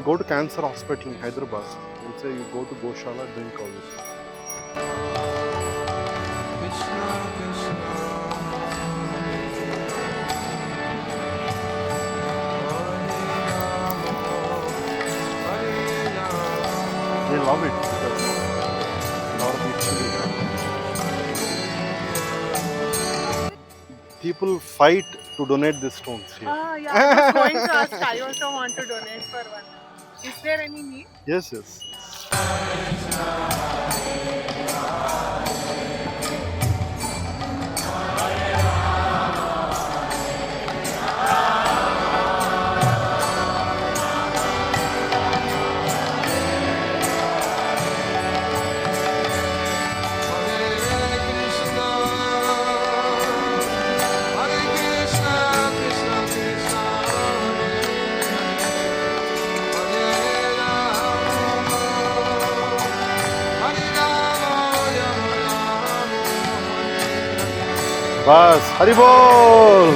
Go to cancer hospital in Hyderabad and say you go to Goshala, drink all this. They love it because a lot of people fight to donate these stones here. Yeah, I was going to ask. I also want to donate for one. Is there any need? Yes, yes. Bas, Haribol!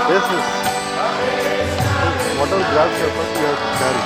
Yes, yes. Whatever grabs your first, you have to carry.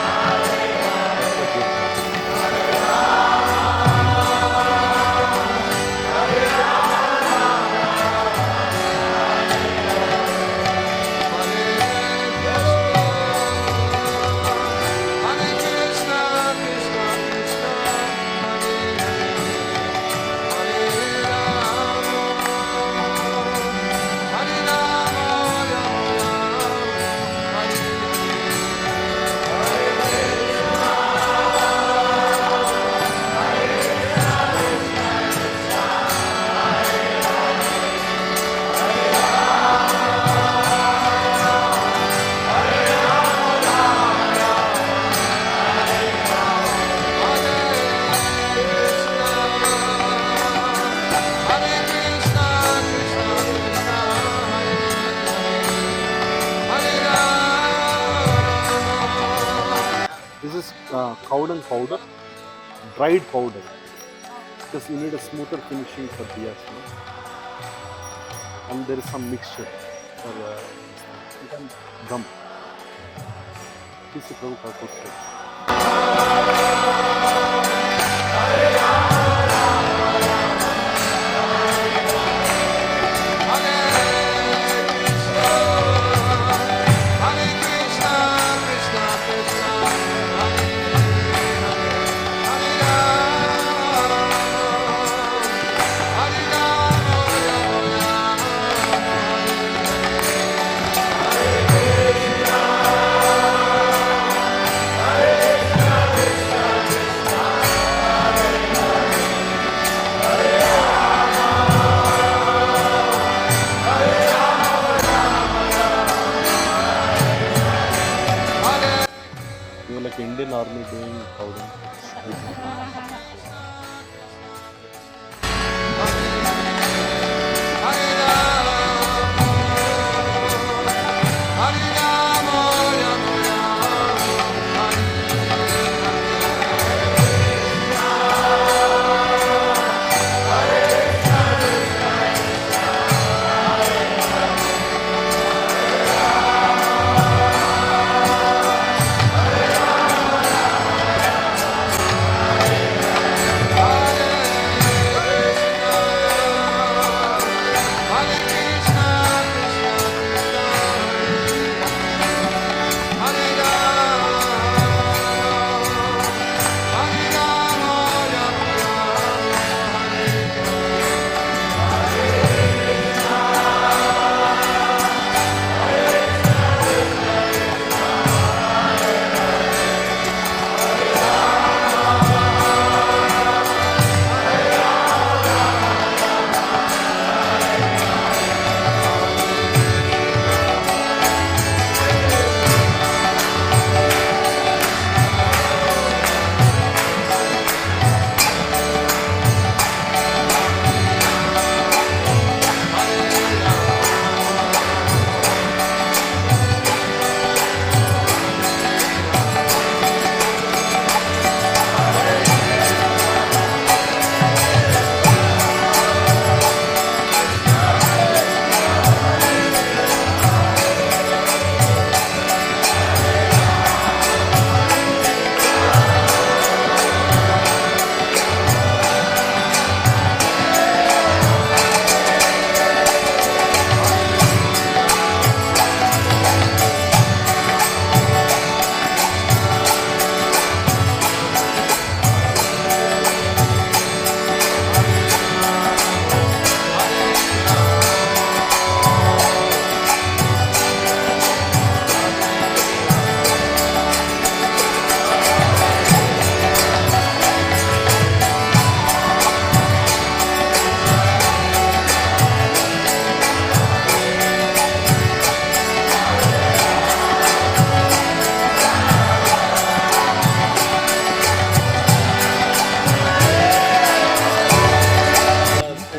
This is Cow-Dung powder, dried powder, because you need a smoother finishing for Diyas. And there is some mixture for gum. This is Prabhupada put it.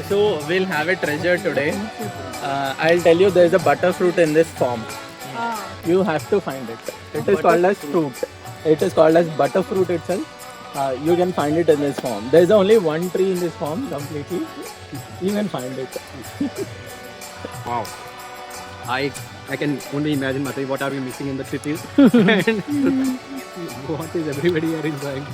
So we'll have a treasure today. I'll tell you, there's a butterfruit in this form. Ah, You have to find it. It is called as fruit. It is called as butterfruit itself. You can find it in this form. There's only one tree in this form completely. You can find it. Wow. I can only imagine, Matai, what are we missing in the cities and what is everybody here enjoying.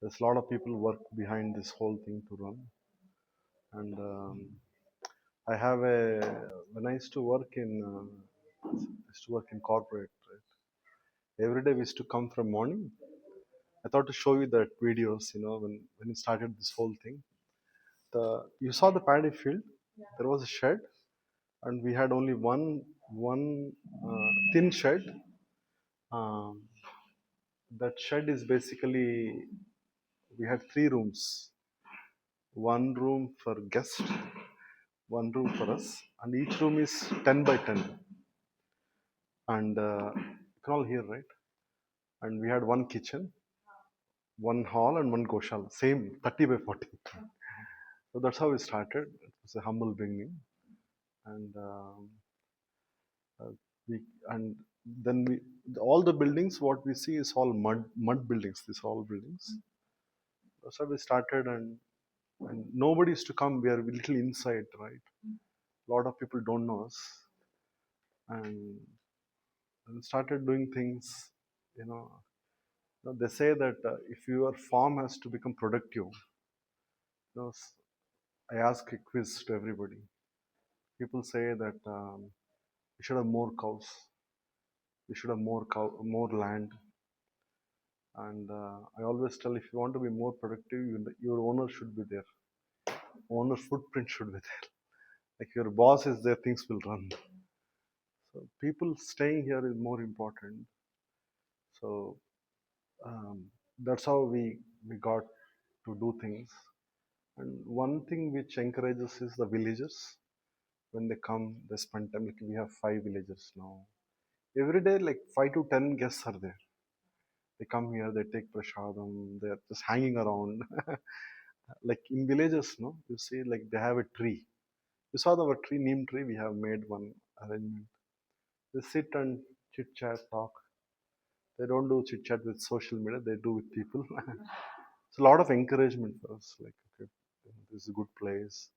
There's a lot of people work behind this whole thing to run. And I have a when I used to work in corporate, right? Every day we used to come from morning. I thought to show you that videos, when it started this whole thing. You saw the paddy field. There was a shed, and we had only one thin shed. Um, that shed is basically we had three rooms. One room for guests, one room for us, and each room is 10 by 10. And you can all hear, right? And we had one kitchen, one hall, and one Goshala. Same 30 by 40. So that's how we started. It was a humble beginning, and uh, we and then we all the buildings what we see is all mud buildings. These are all buildings. That's how we started, and nobody is to come. We are a little inside, right? A lot of people don't know us, and started doing things. You know, they say that if your farm has to become productive, I ask a quiz to everybody. People say that we should have more cows, we should have more land, and I always tell if you want to be more productive, your owner should be there. Owner footprint should be there. Like your boss is there, things will run. So people staying here is more important. So um, that's how we got to do things. And one thing which encourages is the villagers. When they come, they spend time. Like we have 5 villagers now. Every day, like 5 to 10 guests are there. They come here, they take prashadam, they're just hanging around. Like in villages, no, you see, like they have a tree. You saw our tree, neem tree. We have made one arrangement. They sit and chit chat, talk. They don't do chit chat with social media. They do with people. It's a lot of encouragement for us. Like, okay, this is a good place.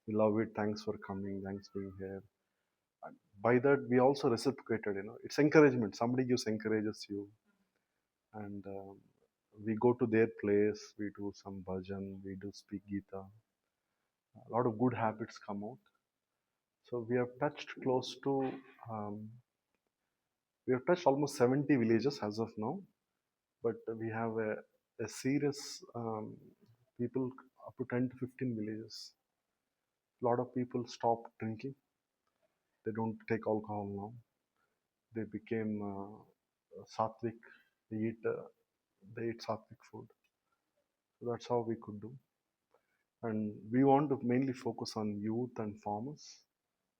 We love it. Thanks for coming. Thanks for being here. And by that, we also reciprocated. It's encouragement. Somebody gives encourages you, and we go to their place. We do some bhajan. We do speak Gita. A lot of good habits come out. So we have touched close to um, we have touched almost 70 villages as of now, but we have a serious people up to 10 to 15 villages. A lot of people stop drinking. They don't take alcohol now. They became sattvic. They eat sattvic food. So that's how we could do. And we want to mainly focus on youth and farmers.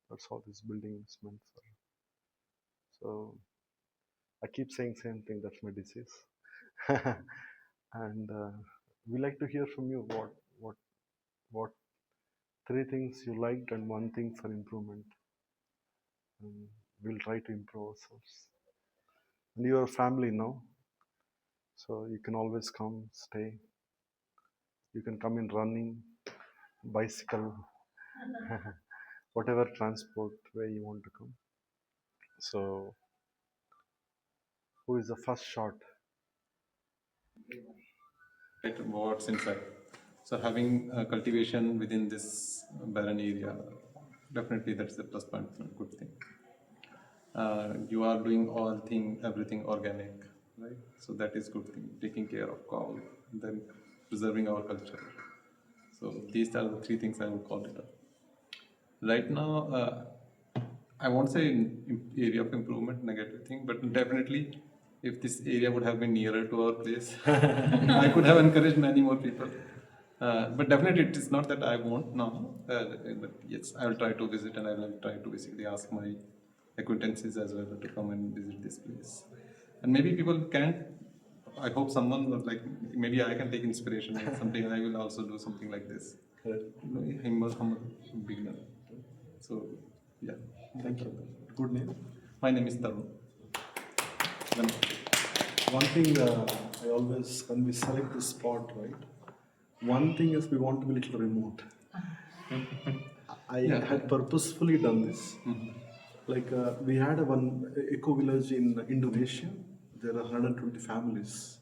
That's how this building is meant for. So I keep saying same thing. That's my disease. And we like to hear from you. What three things you liked and one thing for improvement. And we'll try to improve ourselves. And you are a family now, so you can always come, stay. You can come in running, bicycle, whatever transport way you want to come. So, who is the first shot? Right, what's inside. So having cultivation within this barren area, definitely that's the plus point, good thing. You are doing everything organic, right? So that is good thing. Taking care of cow, then preserving our culture. So these are the three things I would call it. Right now, I won't say area of improvement, negative thing, but definitely if this area would have been nearer to our place, I could have encouraged many more people. But definitely it is not that I won't now, but yes, I will try to visit and I will try to basically ask my acquaintances as well to come and visit this place. And maybe people can, I hope someone was like, maybe I can take inspiration and something I will also do something like this. Humble beginner. So, yeah. Thank you. Good name. My name is Tarun. One thing I always, when we select this spot, right? One thing is we want to be a little remote. I had purposefully done this. Like we had one eco village in Indonesia. There are 120 families,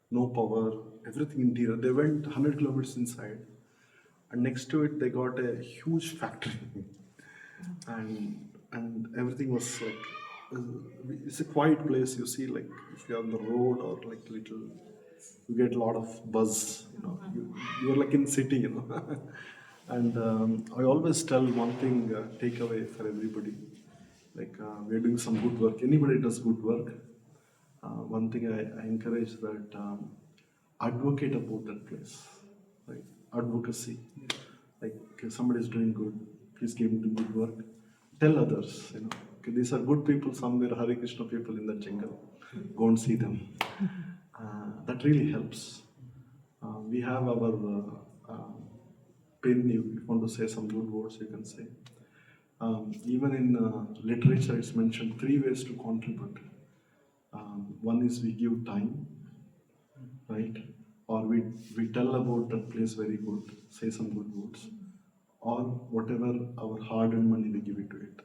no power, everything interior. They went 100 kilometers inside, and next to it they got a huge factory, and everything was like it's a quiet place. You see, like if you're on the road or like little, you get a lot of buzz. You're like in city, and I always tell one thing takeaway for everybody. Like we're doing some good work. Anybody does good work. One thing I encourage that advocate about that place, right? Advocacy. Like okay, somebody is doing good, please give him the good work. Tell others, okay, these are good people somewhere, Hare Krishna people in the jungle. Go and see them. That really helps. We have our pin. If you want to say some good words, you can say. Even in literature, it's mentioned 3 ways to contribute. One is we give time, right? Or we tell about that place very good, say some good words. Or whatever our hard-earned money, we give it to it.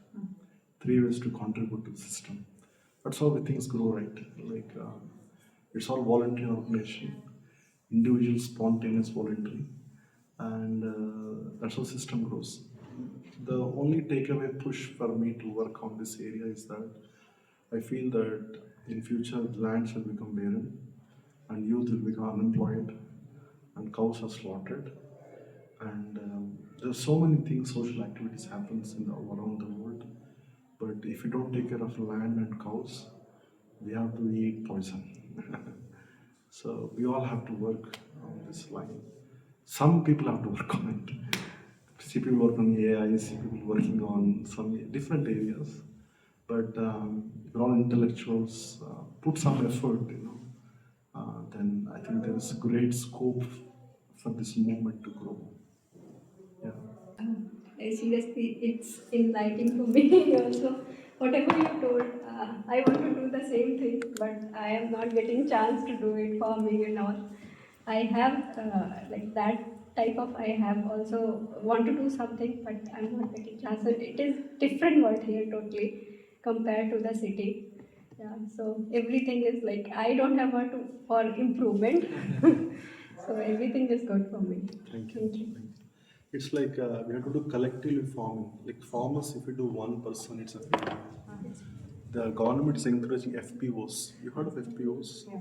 3 ways to contribute to the system. That's how the things grow, right? Like it's all voluntary organization, individual spontaneous voluntary, and that's how system grows. The only takeaway push for me to work on this area is that I feel that in future lands will become barren, and youth will become unemployed, and cows are slaughtered, and there's so many things, social activities happens around the world. But if you don't take care of land and cows, we have to eat poison. So we all have to work on this line. Some people have to work on it. See people work on AI, see people working on some different areas. But we're all intellectuals. Put some effort, then I think there is great scope for this movement to grow. Yeah. Seriously, it's enlightening for me also. Whatever you told, I want to do the same thing, but I am not getting chance to do it, farming and all. I have like that type of. I have also want to do something, but I'm not getting chance. And it is different world here totally compared to the city. Yeah, so everything is like I don't have what to for improvement. So everything is good for me. Thank you. Thank you. It's like we have to do collectively farming. Like farmers, if you do one person, it's a failure. The government is encouraging FPOs. You heard of FPOs? Yeah.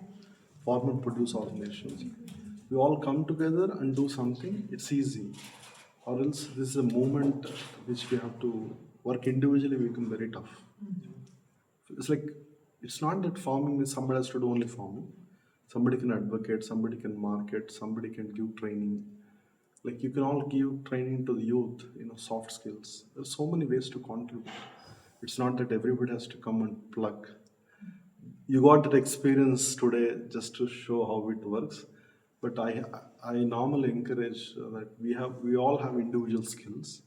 Farmer Produce Organizations. We all come together and do something. It's easy. Or else this is a movement which we have to work individually. We become very tough. It's like it's not that farming means somebody has to do only farming. Somebody can advocate. Somebody can market. Somebody can give training. Like you can all give training to the youth, soft skills. There's so many ways to contribute. It's not that everybody has to come and plug. You got that experience today just to show how it works. But I normally encourage that we all have individual skills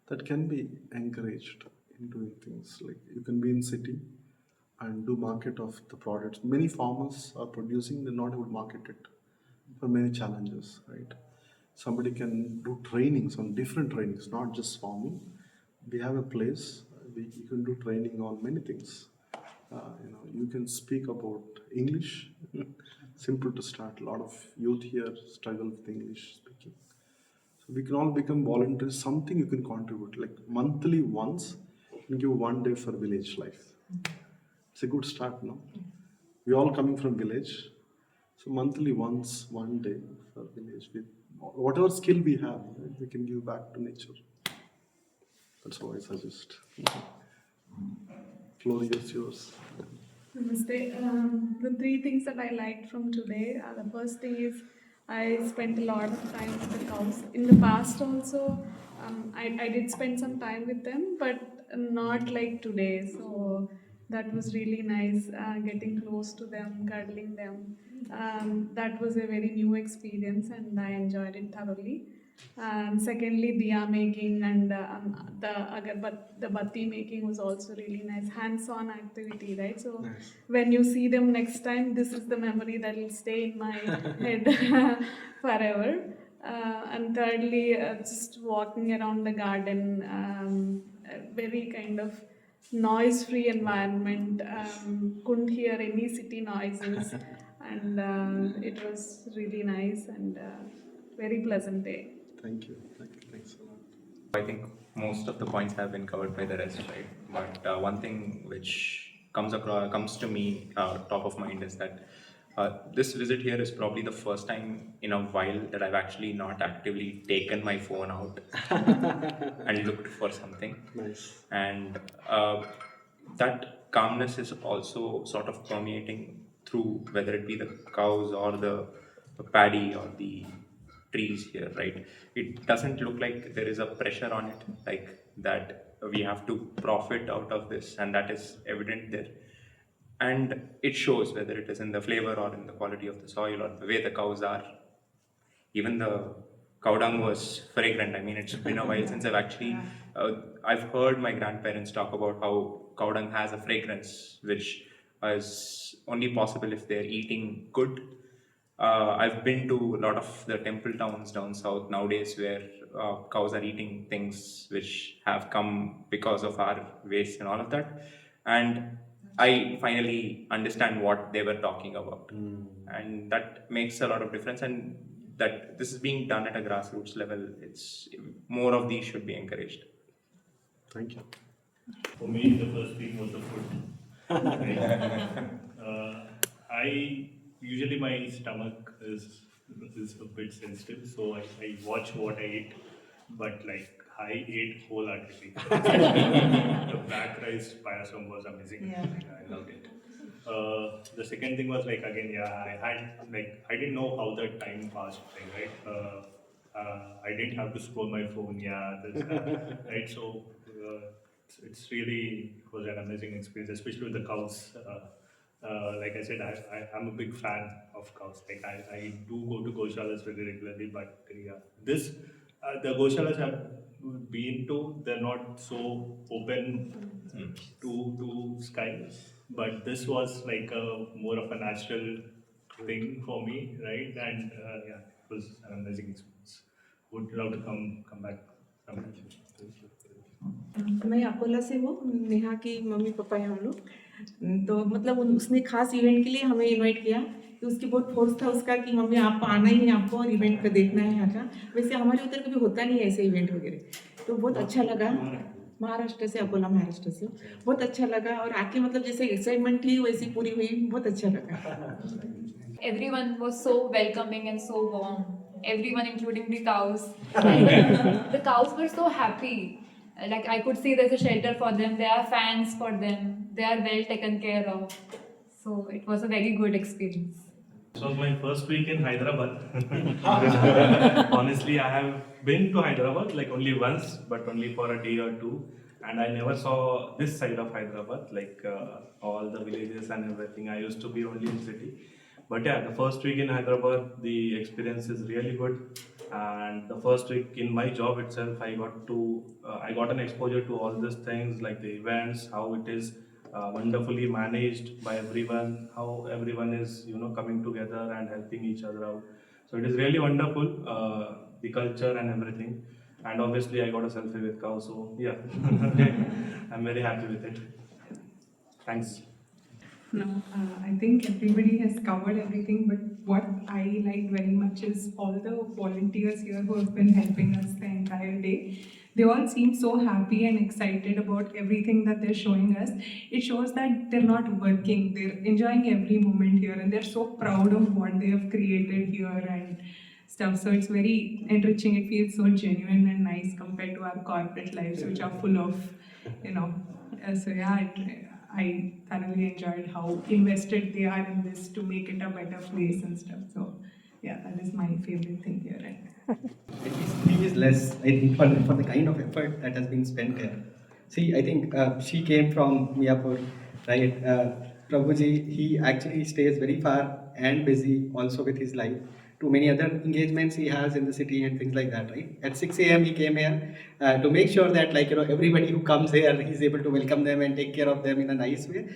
that can be encouraged in doing things. Like you can be in city, and do market of the products. Many farmers are producing, they're not able to market it for many challenges, right? Somebody can do trainings on different trainings, not just farming. We have a place, you can do training on many things. You can speak about English. Simple to start. A lot of youth here struggle with English speaking. So we can all become volunteers. Something you can contribute. Like monthly once, you can give one day for village life. It's a good start, no? We all coming from village, so monthly once, one day for village with whatever skill we have, right, we can give back to nature. That's how I suggest. Floor is yours. Namaste. The three things that I liked from today, the first thing is I spent a lot of time with the cows. In the past also, I did spend some time with them, but not like today. So that was really nice, getting close to them, cuddling them. That was a very new experience and I enjoyed it thoroughly. Secondly, diya making and the batti making was also really nice. Hands-on activity, right? So Nice. when you see them next time, this is the memory that will stay in my head forever. And thirdly, just walking around the garden, a very kind of noise-free environment. Couldn't hear any city noises, and it was really nice and very pleasant day. Thank you. Thanks a lot. I think most of the points have been covered by the rest, right? But one thing which comes to me top of mind is that this visit here is probably the first time in a while that I've actually not actively taken my phone out and looked for something. Nice. And that calmness is also sort of permeating through whether it be the cows or the paddy or the trees here, right? It doesn't look like there is a pressure on it, like that we have to profit out of this, and that is evident there. And it shows whether it is in the flavor or in the quality of the soil or the way the cows are. Even the Cow-Dung was fragrant. I mean, it's been a while since I've heard my grandparents talk about how Cow-Dung has a fragrance, which is only possible if they're eating good. I've been to a lot of the temple towns down south nowadays where cows are eating things which have come because of our waste and all of that. And I finally understand what they were talking about. And that makes a lot of difference. And that this is being done at a grassroots level, it's more of these should be encouraged. Thank you. For me, the first thing was the food. I usually my stomach is a bit sensitive, so I watch what I eat, but like I ate wholeheartedly. The black rice payasam was amazing. Yeah. Like, I loved it. The second thing was like again, I didn't know how the time passed, right? I didn't have to scroll my phone, right? So it was an amazing experience, especially with the cows. Like I said, I'm a big fan of cows. Like I do go to Goshalas very regularly, but the Goshalas I've been to, they're not so open to sky. But this was like more of a natural thing for me, right? And it was an amazing experience. Would love to come back. मैं अकोला से हूँ, नेहा की mummy papa हैं हम लोग। तो मतलब उसने खास इवेंट के लिए हमें इनवाइट किया कि उसकी बहुत फोर्स था उसका कि मम्मी आप आना ही है आपको और इवेंट को देखना है यहाँ का। वैसे हमारे उधर कभी होता नहीं है ऐसे इवेंट वगैरह, तो बहुत अच्छा लगा। महाराष्ट्र से, अकोला महाराष्ट्र से बहुत अच्छा लगा और आके मतलब जैसे एक्साइटमेंट थी वैसी पूरी हुई, बहुत अच्छा लगा। Everyone was so welcoming and so warm. Everyone, including the cows. The cows were so happy. Like I could see there's a shelter for them. There are fans for them. They are well taken care of. So it was a very good experience. This was my first week in Hyderabad. Honestly, I have been to Hyderabad like only once, but only for a day or two. And I never saw this side of Hyderabad, like all the villages and everything. I used to be only in city. But yeah, the first week in Hyderabad, the experience is really good. And the first week in my job itself, I got an exposure to all these things like the events, how it is wonderfully managed by everyone, how everyone is, coming together and helping each other out. So it is really wonderful, the culture and everything. And obviously, I got a selfie with cow, so yeah, I'm very happy with it. Thanks. No, I think everybody has covered everything, but what I liked very much is all the volunteers here who have been helping us the entire day. They all seem so happy and excited about everything that they're showing us. It shows that they're not working, they're enjoying every moment here, and they're so proud of what they have created here and stuff. So it's very enriching. It feels so genuine and nice compared to our corporate lives, which are full of, you know. So yeah, I thoroughly enjoyed how invested they are in this to make it a better place and stuff. So yeah, that is my favorite thing here. At least 3 is less, I think, for the kind of effort that has been spent here. See, I think she came from Miyapur, right? Prabhuji, he actually stays very far and busy also with his life. Too many other engagements he has in the city and things like that, right? At 6 a.m. he came here to make sure that, like, everybody who comes here, he's able to welcome them and take care of them in a nice way.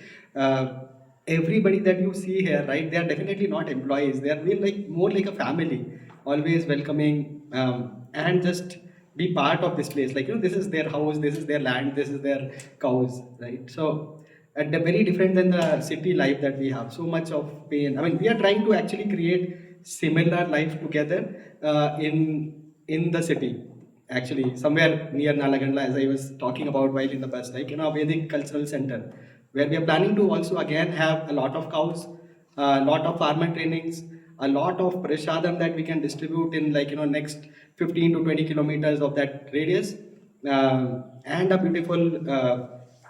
Everybody that you see here, right, they are definitely not employees. They are really like more like a family, always welcoming, and just be part of this place. Like, this is their house, this is their land, this is their cows, right? So very different than the city life that we have. So much of pain. I mean, we are trying to actually create similar life together in the city. Actually, somewhere near Nalagandla, as I was talking about while in the bus, like, a Vedic cultural center, where we are planning to also again have a lot of cows, a lot of farmer trainings, a lot of prasadam that we can distribute in, like, next 15 to 20 kilometers of that radius, and a beautiful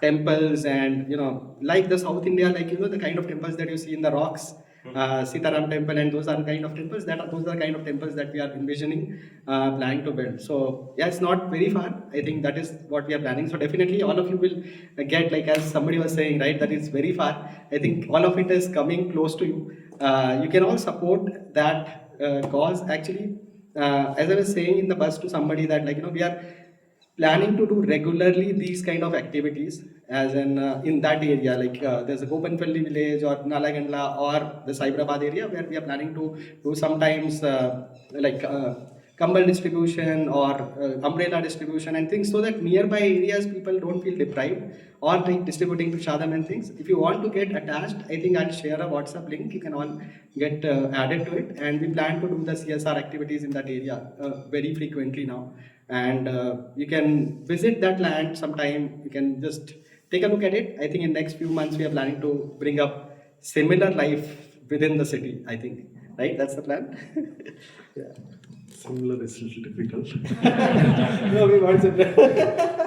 temples, and like the South India, like, the kind of temples that you see in the rocks, Sitaram temple, and those are the kind of temples those are the kind of temples that we are envisioning, planning to build. So yeah, it's not very far. I think that is what we are planning. So definitely all of you will get, like as somebody was saying, right, that it's very far. I think all of it is coming close to you. You can all support that cause actually. As I was saying in the bus to somebody that, like, we are planning to do regularly these kind of activities, as in that area, like there's a Gopanpalli village or Nalagandla or the Cyberabad area, where we are planning to do sometimes like kambal distribution or umbrella distribution and things, so that nearby areas people don't feel deprived, or like distributing prashadam and things. If you want to get attached, I think I'll share a WhatsApp link. You can all get added to it, and we plan to do the CSR activities in that area very frequently now. And you can visit that land sometime. You can just take a look at it. I think in next few months we are planning to bring up similar life within the city, I think, right? That's the plan. Yeah. Similar is a little difficult. No, we want it.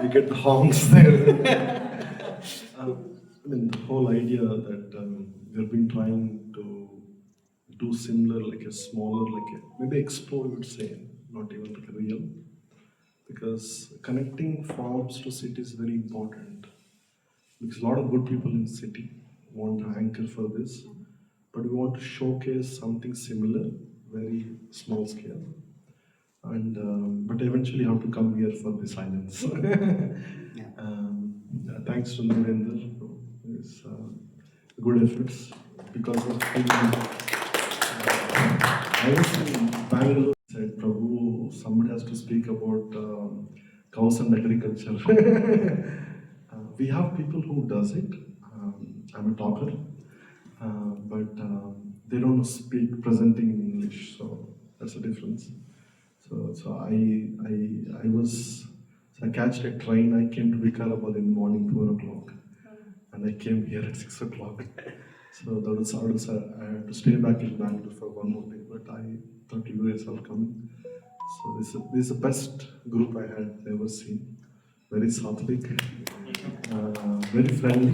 You get the honks there. I mean, the whole idea that we've been trying to do similar, like a smaller, like maybe expo, you would say, not even like a real. Because connecting farms to cities is very important. Because a lot of good people in the city want to anchor for this, but we want to showcase something similar, very small scale. And but eventually have to come here for the silence. Thanks to Narendra for his good efforts. Because of I was in Bangalore, said, Prabhu, somebody has to speak about cows and agriculture. We have people who does it. I'm a talker, but they don't speak presenting in English, so that's the difference. So I catched a train. I came to Vikarabad in the morning 4 o'clock, and I came here at 6 o'clock. So I had to stay back in Bangalore for one more day, but I thought you guys are coming. So this is the best group I had ever seen. Very sattvic, very friendly.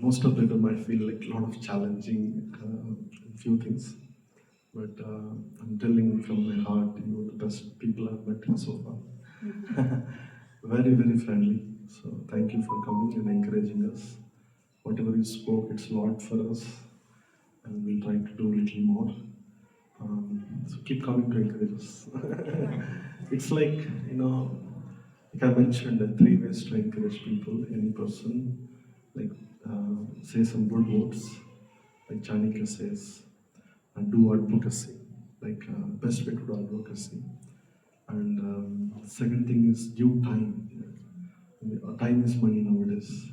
Most of them I feel like a lot of challenging few things. But I'm telling from my heart, you are the best people I've met so far. Very, very friendly. So thank you for coming and encouraging us. Whatever you spoke, it's a lot for us, and we'll try to do a little more. So keep coming to encourage us. It's like, like I mentioned, 3 ways to encourage people, any person, like say some good words, like Janika says, and do advocacy, like best way to do advocacy. And second thing is give time. Time is money nowadays.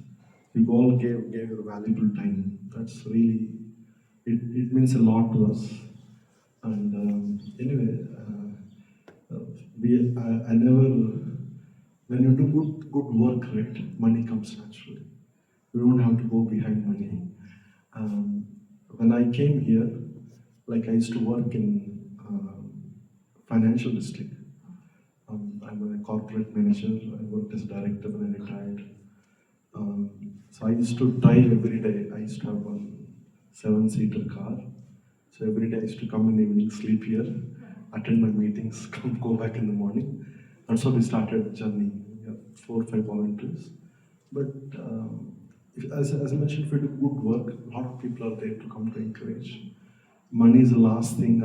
You all gave your valuable time. That's really, it means a lot to us. And anyway, I never, when you do good work, right, money comes naturally. You don't have to go behind money. When I came here, like I used to work in financial district. I'm a corporate manager. I worked as director when I retired. So I used to drive every day. I used to have one 7-seater car. So every day I used to come in the evening, sleep here, attend my meetings, go back in the morning. And so we started journey, 4 or 5 volunteers. But as I mentioned, if we do good work, a lot of people are there to come to encourage. Money is the last thing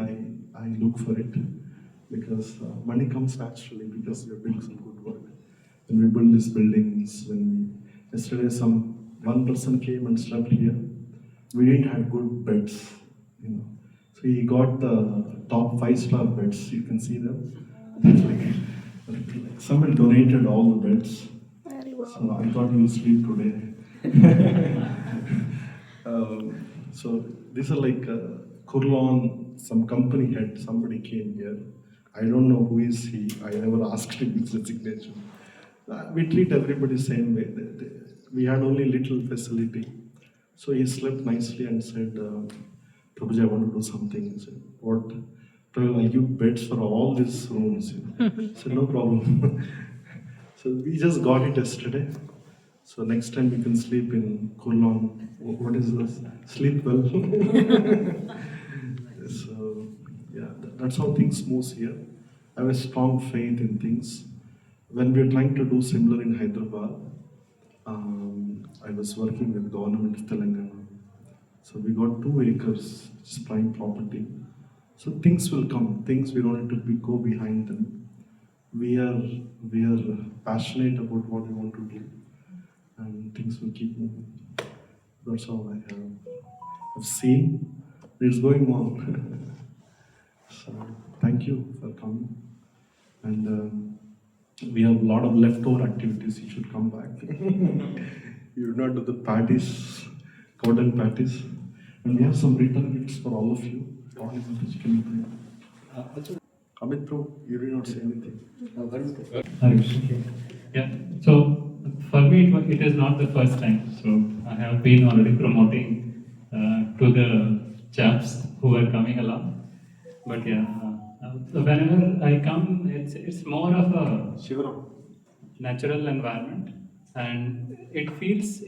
I look for it, because money comes naturally because we are doing some good work. When we build these buildings, yesterday one person came and slept here. We didn't have good beds, So he got the top 5-star beds. You can see them. It's like somebody donated all the beds. So I thought he will sleep today. So these are like Kurlon, some company head. Somebody came here. I don't know who is he. I never asked him his resignation. We treat everybody same way. We had only little facility. So he slept nicely and said, Prabhuji, I want to do something. I said, what? Prabhu, I'll give beds for all these rooms. I said, no problem. So we just got it yesterday. So next time we can sleep in Kurlon. What is this? Sleep well. So yeah, that's how things move here. I have a strong faith in things. When we are trying to do similar in Hyderabad, I was working with government of Telangana. So we got 2 acres, which is prime property. So things will come. Things we don't need to go behind them. We are passionate about what we want to do, and things will keep moving. That's all I have seen. It's going on. So thank you for coming. And we have a lot of leftover activities. You should come back. You do not do the patties, Cow-Dung patties. And we have some return gifts for all of you. Amit bro, you did not say anything. Yeah, so for me it is not the first time. So I have been already promoting to the chaps who are coming along. But yeah, whenever I come, it's more of a natural environment, and it feels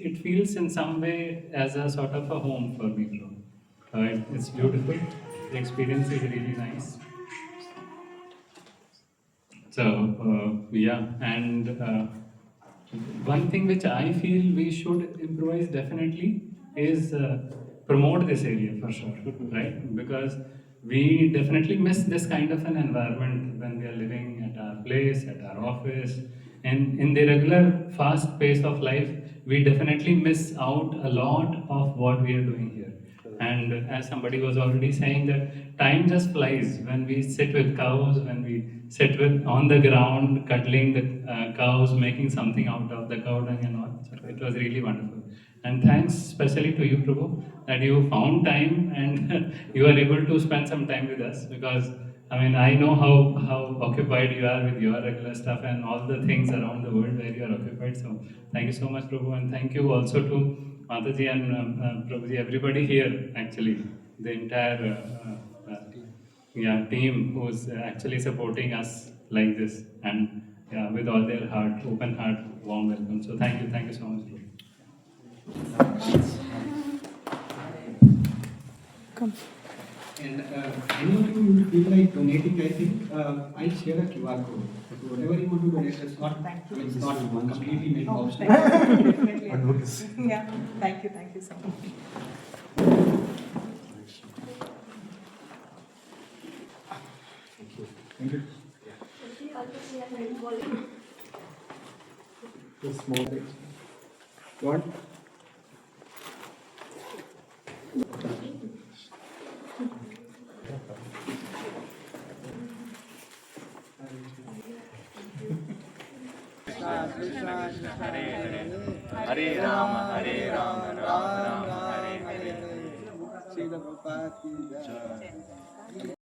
in some way as a sort of a home for me, bro. It's beautiful. The experience is really nice. So yeah, and one thing which I feel we should improvise definitely is promote this area for sure, right? Because we definitely miss this kind of an environment when we are living at our place, at our office, and in the regular fast pace of life, we definitely miss out a lot of what we are doing here. And as somebody was already saying, that time just flies when we sit with cows, when we sit with on the ground, cuddling the cows, making something out of the cow-dung and all. So it was really wonderful. And thanks especially to you, Prabhu, that you found time and you are able to spend some time with us, because I mean, I know how occupied you are with your regular stuff and all the things around the world where you are occupied. So thank you so much, Prabhu, and thank you also to Mataji and Prabhuji, everybody here, actually, the entire team who's actually supporting us like this, and with all their heart, open heart, warm welcome. So thank you so much, Prabhu. Come. And any of you feel like donating, I think I'll share a QR code. So whatever you want to donate, it's not completely made optional. Definitely. Yeah, thank you so much. Thank you. Just small things. You want? Hare Rama, Rama Rama, Hare Hare. Srila Prabhupada ki jai.